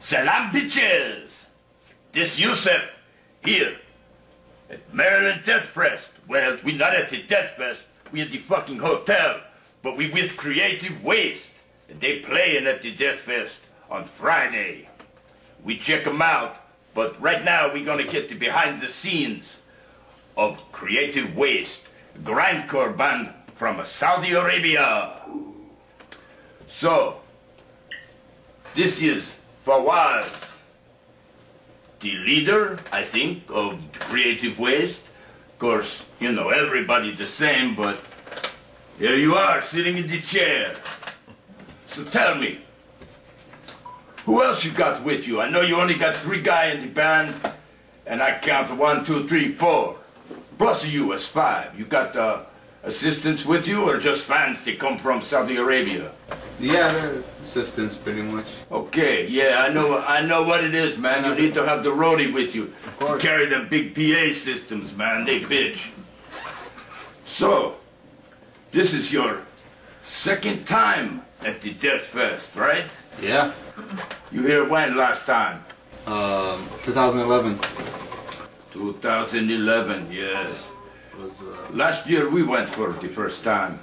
Salam bitches! This Yusef here at Maryland Deathfest. Well, we're not at the Deathfest, we're at the fucking hotel, but we with Creative Waste, and they playing at the Deathfest on Friday. We check them out, but right now we're gonna get the behind the scenes of Creative Waste, grindcore band from Saudi Arabia. So, this is Fawaz, the leader, I think, of Creative Waste. Of course, you know, everybody the same, but here you are, sitting in the chair. So tell me, who else you got with you? I know you only got 3 guys in the band, and I count 1, 2, 3, 4. Plus you as 5. You got assistants with you, or just fans that come from Saudi Arabia? Yeah, they're assistants pretty much. Okay, yeah, I know what it is, man. You need to have the roadie with you. Of course. Carry them big PA systems, man. They bitch. So, this is your 2nd time at the Deathfest, right? Yeah. You here when last time? 2011. 2011, yes. It was, Last year we went for the first time.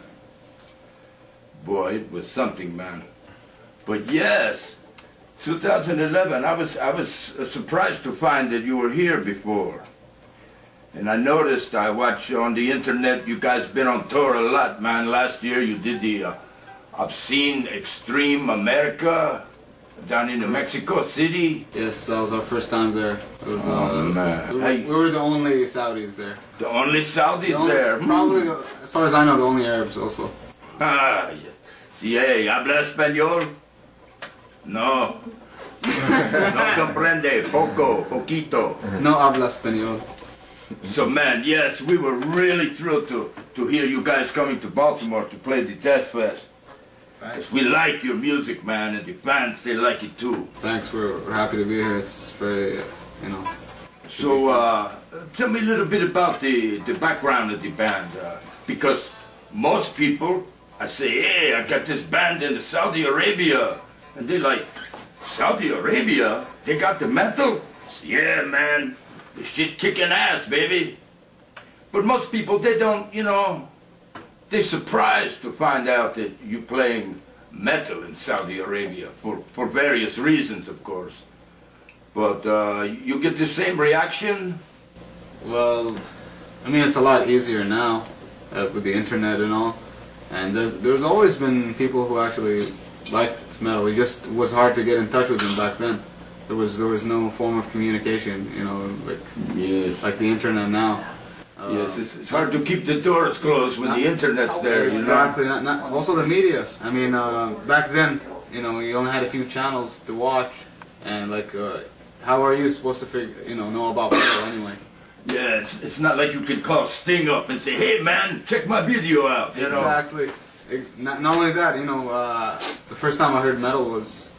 Boy, it was something, man. But yes, 2011, I was surprised to find that you were here before. And I noticed, I watched on the internet, you guys been on tour a lot, man. Last year you did the Obscene Extreme America down in Mexico City. yes, that was our first time there. It was, man. We were the only Saudis there. The only Saudis there? Probably, as far as I know, the only Arabs also. Ah, yes. Sí, hey, ¿habla español? No. No comprende. Poco, poquito. No habla español. So, man, yes, we were really thrilled to hear you guys coming to Baltimore to play the Deathfest. Because we like your music, man, and the fans, they like it too. Thanks, we're happy to be here. It's very, you know. So, tell me a little bit about the background of the band. Because most people, I say, hey, I got this band in Saudi Arabia. And they're like, Saudi Arabia? They got the metal? Yeah, man. The shit kicking ass, baby. But most people, they don't, you know, they're surprised to find out that you're playing metal in Saudi Arabia for various reasons, of course. But you get the same reaction? Well, I mean, it's a lot easier now with the internet and all. And there's always been people who actually liked metal. It just was hard to get in touch with them back then. There was no form of communication, you know, like the internet now. Yes, it's hard to keep the doors closed when the internet's there, you know. Exactly. Also the media. I mean, back then, you know, you only had a few channels to watch, and like, how are you supposed to know about metal anyway? Yeah, it's not like you could call Sting up and say, hey man, check my video out, you know. Exactly. Not only that, you know, the first time I heard metal was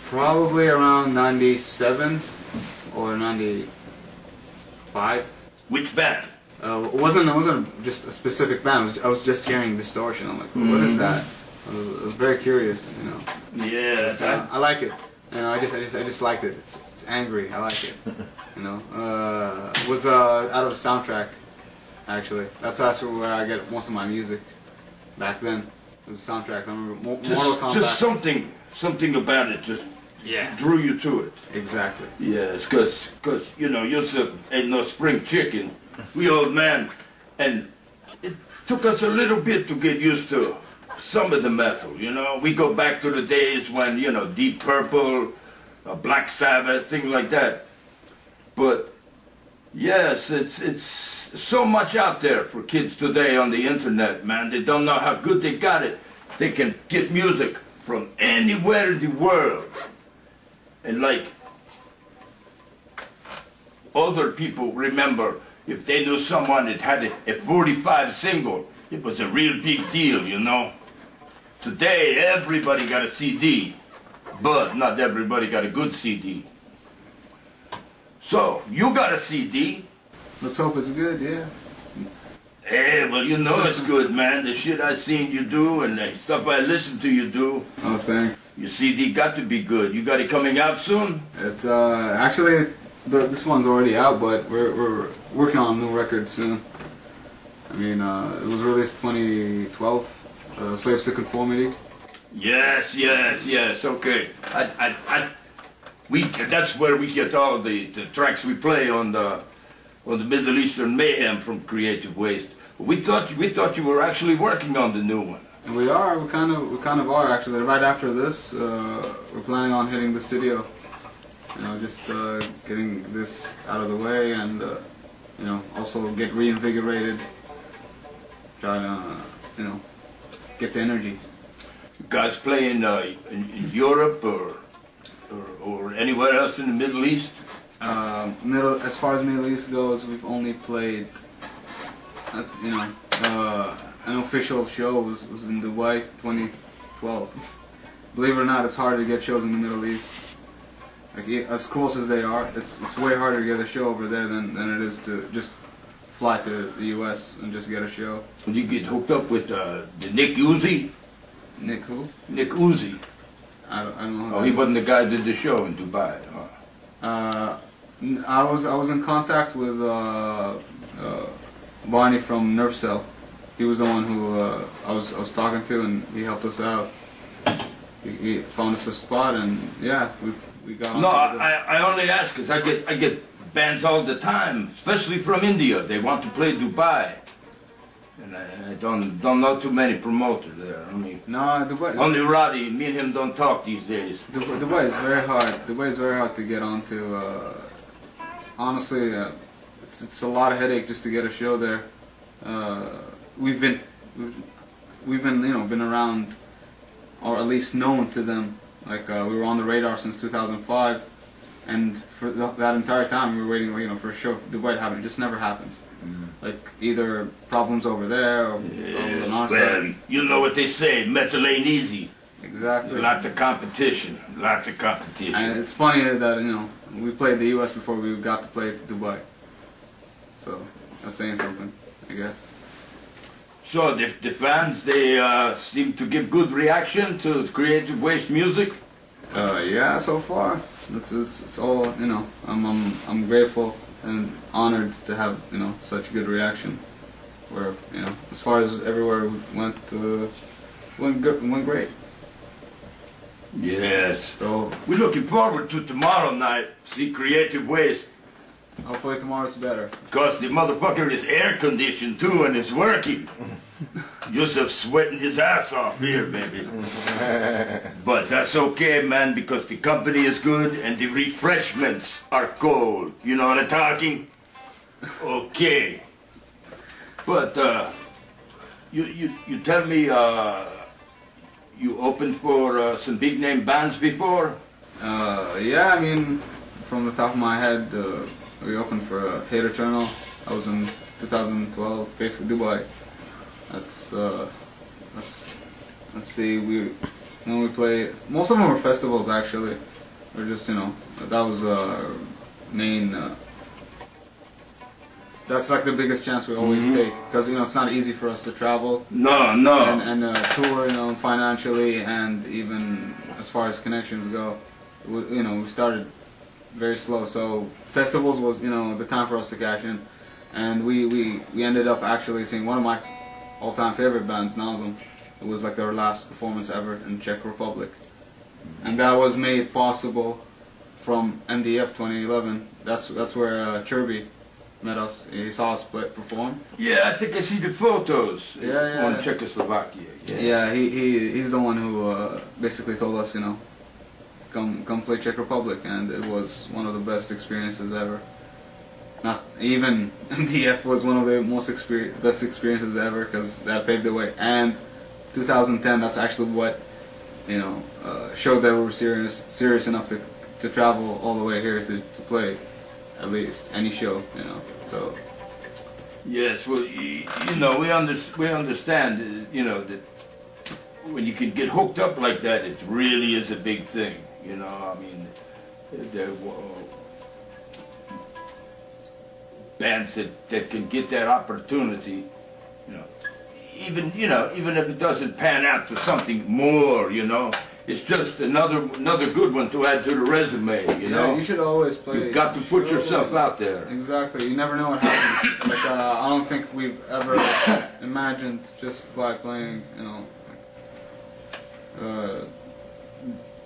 probably around 97 or 95. Which band? It wasn't just a specific band. I was just hearing distortion. I'm like, what is that? I was very curious, you know. Yeah, I like it. You know, I just liked it. It's angry. I like it. You know, it was out of a soundtrack. Actually, that's where I get most of my music. Back then, it was soundtracks. I remember Mortal Kombat. Just something about it just drew you to it. Exactly. Yes, because you know, Yusef ain't no spring chicken. We old man, and it took us a little bit to get used to some of the metal, you know. We go back to the days when, you know, Deep Purple, Black Sabbath, things like that. But yes, it's so much out there for kids today on the internet, man. They don't know how good they got it. They can get music from anywhere in the world. And like, older people remember, if they knew someone that had a 45 single, it was a real big deal, you know. Today, everybody got a CD, but not everybody got a good CD. So, you got a CD. Let's hope it's good, yeah. Hey, well, you know it's good, man. The shit I seen you do and the stuff I listened to you do. Oh, thanks. Your CD got to be good. You got it coming out soon? It's actually this one's already out, but we're working on a new record soon. I mean, it was released 2012, Slaves to Conformity. Yes, okay. That's where we get all the tracks we play on the Middle Eastern Mayhem from Creative Waste. We thought you were actually working on the new one. And we are. We kind of are actually. Right after this, we're planning on hitting the studio. You know, just getting this out of the way, and you know, also get reinvigorated. Try to, you know, get the energy. You guys playing in Europe or anywhere else in the Middle East? As far as Middle East goes, we've only played, you know, an official show was in Dubai, 2012. Believe it or not, it's hard to get shows in the Middle East. Like, as close as they are, it's way harder to get a show over there than it is to just fly to the US and just get a show. When you get hooked up with the Nick Uzi? Nick who? Nick Uzi. I don't know. Oh, he wasn't the guy who did the show in Dubai, huh? I was in contact with Barney from Nerve Cell. He was the one who I was talking to, and he helped us out. He found us a spot, and yeah, we got. No, I only ask because I get bands all the time, especially from India. They want to play Dubai, and I don't know too many promoters there. Dubai. Only Roddy. Me and him don't talk these days. Dubai is very hard. Dubai is very hard to get onto. Honestly, it's a lot of headache just to get a show there. We've been you know, been around, or at least known to them. Like, we were on the radar since 2005, and for that entire time we were waiting, you know, for a show for Dubai to happen. It just never happens. Like, either problems over there or on our side. You know what they say, metal ain't easy. Exactly. Lots of competition. Lots of competition. And it's funny that, you know, we played the US before we got to play Dubai. So that's saying something, I guess. So the fans, they seem to give good reaction to Creative Waste music? Yeah, so far. It's all, you know, I'm grateful and honored to have, you know, such good reaction. Where, you know, as far as everywhere we went great. Yes. So we're looking forward to tomorrow night, see Creative Waste. Hopefully tomorrow's better. Because the motherfucker is air conditioned too and it's working. Yusef sweating his ass off here, baby. But that's okay, man, because the company is good and the refreshments are cold. You know what I'm talking? Okay. But you tell me you opened for some big name bands before? Yeah, I mean, from the top of my head, we opened for Hate Eternal. I was in 2012, basically Dubai. Let's see, when we play, most of them were festivals actually. Or just, you know, that was main, that's like the biggest chance we always take. Because, you know, it's not easy for us to travel. No. And tour, you know, financially and even as far as connections go. You know, we started very slow, so festivals was, you know, the time for us to cash in, and we ended up actually seeing one of my all-time favorite bands, Nazem. It was like their last performance ever in Czech Republic, and that was made possible from MDF 2011. That's where Chirby met us. He saw us perform. Yeah, I think I see the photos. Yeah. On Czechoslovakia. Yeah, he's the one who basically told us, you know, come play Czech Republic, and it was one of the best experiences ever. Not even MDF was one of the best experiences ever, because that paved the way. And 2010, that's actually what, you know, showed that we were serious enough to travel all the way here to play at least any show, you know. So yes, well, you know, we understand, you know, that when you can get hooked up like that, it really is a big thing. You know, I mean, there bands that can get that opportunity, even if it doesn't pan out to something more, you know, it's just another good one to add to the resume, you know? Yeah, you should always play. You've got to put yourself out there. Exactly. You never know what happens. Like, I don't think we've ever imagined just by playing, you know,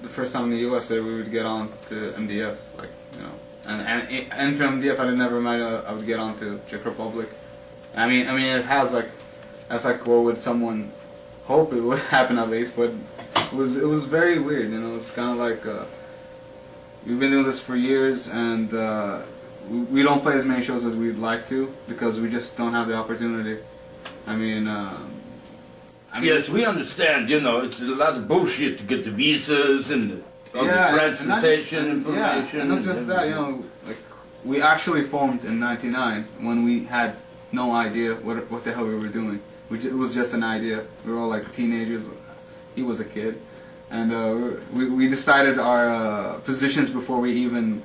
the first time in the US that we would get on to MDF, like, you know, and from MDF I never imagined I would get on to Czech Republic. I mean, it has like, that's like what would someone hope it would happen at least, but it was very weird, you know. It's kind of like we've been doing this for years, and we don't play as many shows as we'd like to because we just don't have the opportunity. I mean, yes, we understand. You know, it's a lot of bullshit to get the visas and all the transportation information. Yeah, and not just that. You know, like we actually formed in '99 when we had no idea what the hell we were doing. It was just an idea. We were all like teenagers. He was a kid, and we decided our positions before we even,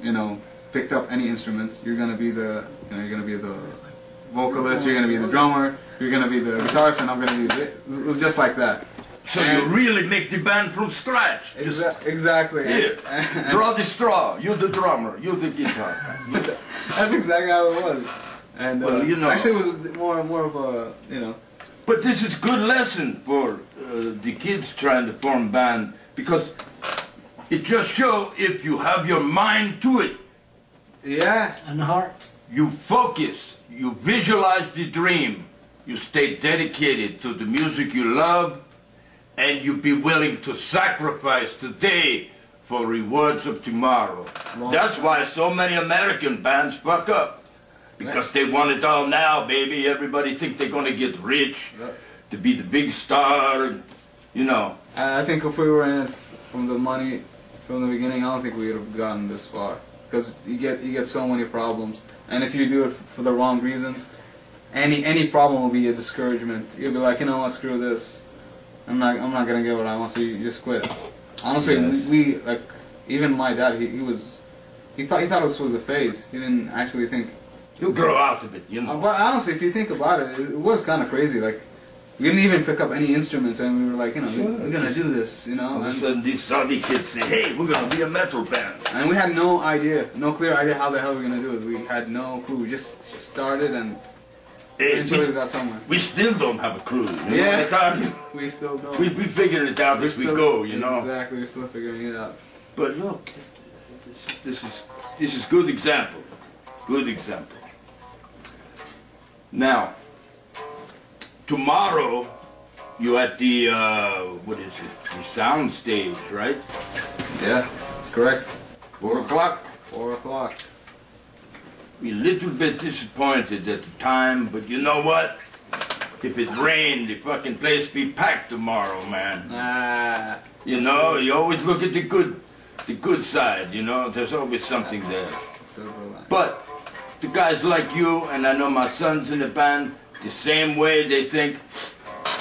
you know, picked up any instruments. You're gonna be the, you know, you're gonna be the vocalist. You're gonna be the drummer. You're gonna be the guitarist, and I'm gonna be. It was just like that. So you really make the band from scratch. Exactly. Here, draw the straw. You're the drummer. You're the guitar. That's exactly how it was. And well, you know, actually, it was more of a, you know. But this is good lesson for the kids trying to form band, because it just shows if you have your mind to it. Yeah. And heart. You focus. You visualize the dream. You stay dedicated to the music you love, and you be willing to sacrifice today for rewards of tomorrow. That's why so many American bands fuck up. Because they want it all now, baby. Everybody think they're going to get rich, to be the big star, you know. I think if we were in it from the money, from the beginning, I don't think we would have gotten this far. Because you get so many problems. And if you do it for the wrong reasons, any problem will be a discouragement. You'll be like, you know what, screw this. I'm not going to get what I want, so you just quit. Honestly, yes. we like, even my dad, he thought this was a phase. He didn't actually think. You'll grow out of it, you know. But honestly, if you think about it, it was kind of crazy. Like, we didn't even pick up any instruments, and we were like, you know, we're gonna do this, you know. All of a sudden, these Saudi kids say, "Hey, we're gonna be a metal band," and we had no idea, no clear idea how the hell we're gonna do it. We had no clue. We just started, and eventually we got somewhere. We still don't have a clue. You yeah, know we still don't. We figure it out as we go, you know. Exactly, we're still figuring it out. But look, this is good example. Good example. Now, tomorrow, you're at the, what is it, the sound stage, right? Yeah, that's correct. 4 o'clock? 4 o'clock. We're a little bit disappointed at the time, but you know what? If it rained, the fucking place be packed tomorrow, man. You know, you always look at the good side, you know, there's always something there. But the guys like you, and I know my sons in the band, the same way they think,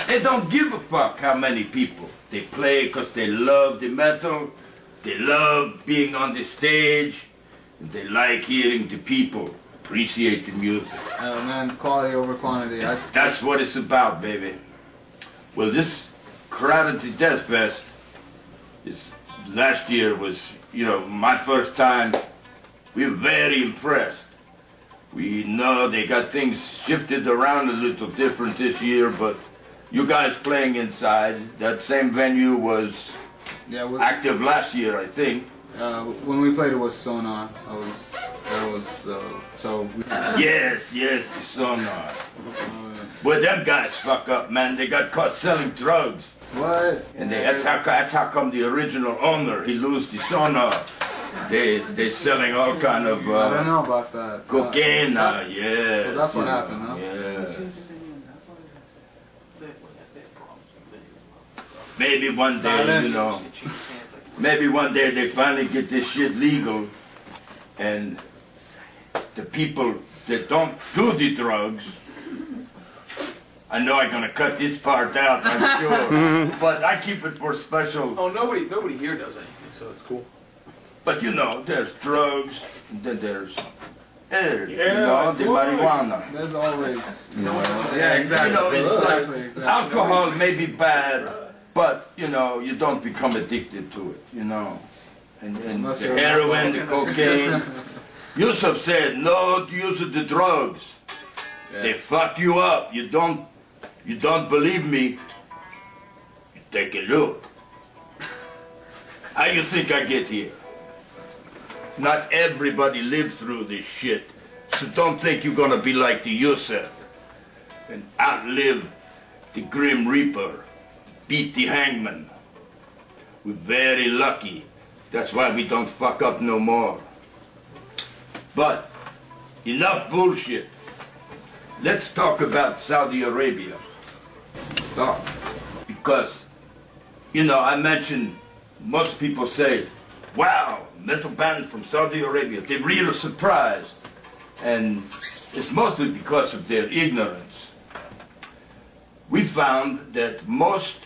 they don't give a fuck how many people. They play because they love the metal, they love being on the stage, and they like hearing the people appreciate the music. Oh man, quality over quantity. That's what it's about, baby. Well, this crowd at the Deathfest, last year was, you know, my first time. We were very impressed. We know they got things shifted around a little different this year, but you guys playing inside, that same venue was active last year, I think. When we played, it was Sonar. Yes, the Sonar. Well, them guys fuck up, man. They got caught selling drugs. What? And that's how come the original owner, he lose the Sonar. They selling all kind of I don't know about that. Cocaine, yeah. So that's what happened, huh? Yeah. Maybe one day, you know, maybe one day they finally get this shit legal, and the people that don't do the drugs, I know I'm gonna cut this part out, I'm sure, but I keep it for special. Oh, nobody here does anything, so it's cool. But you know, there's drugs, then there's you know, the marijuana. There's always, yeah, exactly. You know, it's like alcohol may be bad, But, you know, you don't become addicted to it, you know. And Unless the you're heroin, the an cocaine. Yusef said, no use of the drugs. Yeah. They fuck you up. You don't believe me? You take a look. How you think I get here? Not everybody lives through this shit. So don't think you're gonna be like the Yusef and outlive the Grim Reaper, beat the hangman. We're very lucky. That's why we don't fuck up no more. But enough bullshit. Let's talk about Saudi Arabia. Stop. Because, you know, I mentioned most people say, wow, metal band from Saudi Arabia. They're really surprised. And it's mostly because of their ignorance. We found that most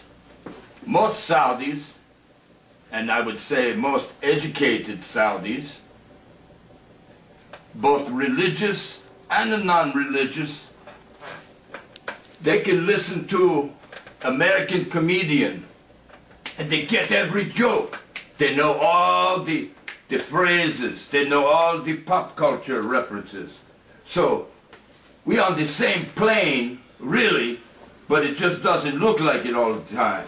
Saudis, and I would say most educated Saudis, both religious and non-religious, they can listen to American comedian and they get every joke. They know all the phrases. They know all the pop culture references. So we're on the same plane, really, but it just doesn't look like it all the time.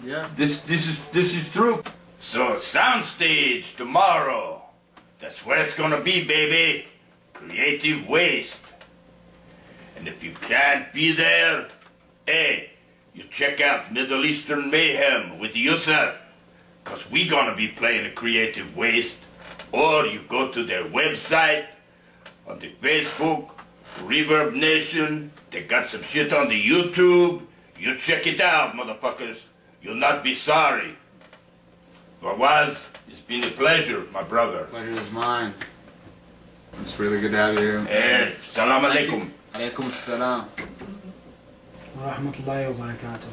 Yeah. This is true. So soundstage tomorrow. That's where it's gonna be, baby. Creative Waste. And if you can't be there, hey, you check out Middle Eastern Mayhem with Yusef, because we're gonna be playing a Creative Waste. Or you go to their website, on the Facebook, Reverb Nation. They got some shit on the YouTube. You check it out, motherfuckers. You'll not be sorry. Fawaz, it's been a pleasure, my brother. Pleasure is mine. It's really good to have you here. Yes. Salam alaikum. Alaikum salam. ورحمة الله وبركاته.